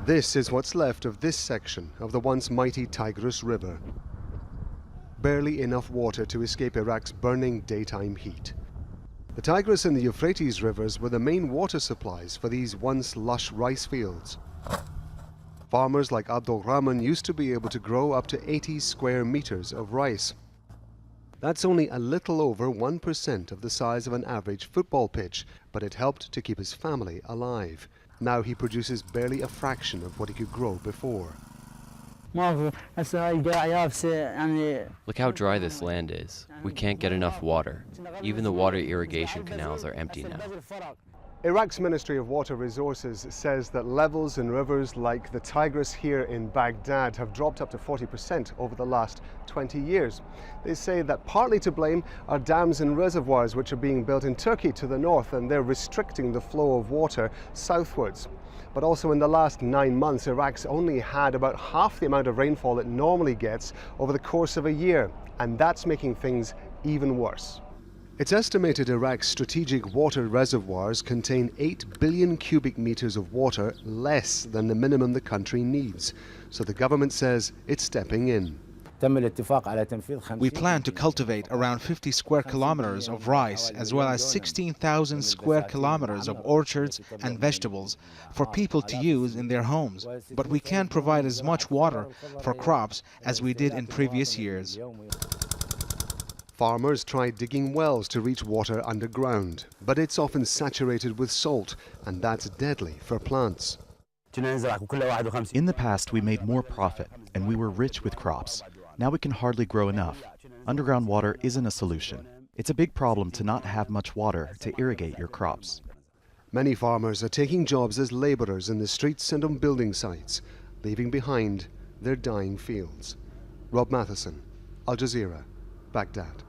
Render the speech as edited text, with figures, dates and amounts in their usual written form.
This is what's left of this section of the once mighty Tigris River. Barely enough water to escape Iraq's burning daytime heat. The Tigris and the Euphrates rivers were the main water supplies for these once lush rice fields. Farmers like Abdul Rahman used to be able to grow up to 80 square meters of rice. That's only a little over 1% of the size of an average football pitch, but it helped to keep his family alive. Now he produces barely a fraction of what he could grow before. Look how dry this land is. We can't get enough water. Even the water irrigation canals are empty now. Iraq's Ministry of Water Resources says that levels in rivers like the Tigris here in Baghdad have dropped up to 40% over the last 20 years. They say that partly to blame are dams and reservoirs which are being built in Turkey to the north, and they're restricting the flow of water southwards. But also in the last 9 months, Iraq's only had about half the amount of rainfall it normally gets over the course of a year, and that's making things even worse. It's estimated Iraq's strategic water reservoirs contain 8 billion cubic meters of water, less than the minimum the country needs. So the government says it's stepping in. We plan to cultivate around 50 square kilometers of rice, as well as 16,000 square kilometers of orchards and vegetables for people to use in their homes. But we can't provide as much water for crops as we did in previous years. Farmers try digging wells to reach water underground, but it's often saturated with salt, and that's deadly for plants. In the past, we made more profit, and we were rich with crops. Now we can hardly grow enough. Underground water isn't a solution. It's a big problem to not have much water to irrigate your crops. Many farmers are taking jobs as laborers in the streets and on building sites, leaving behind their dying fields. Rob Matheson, Al Jazeera, Baghdad.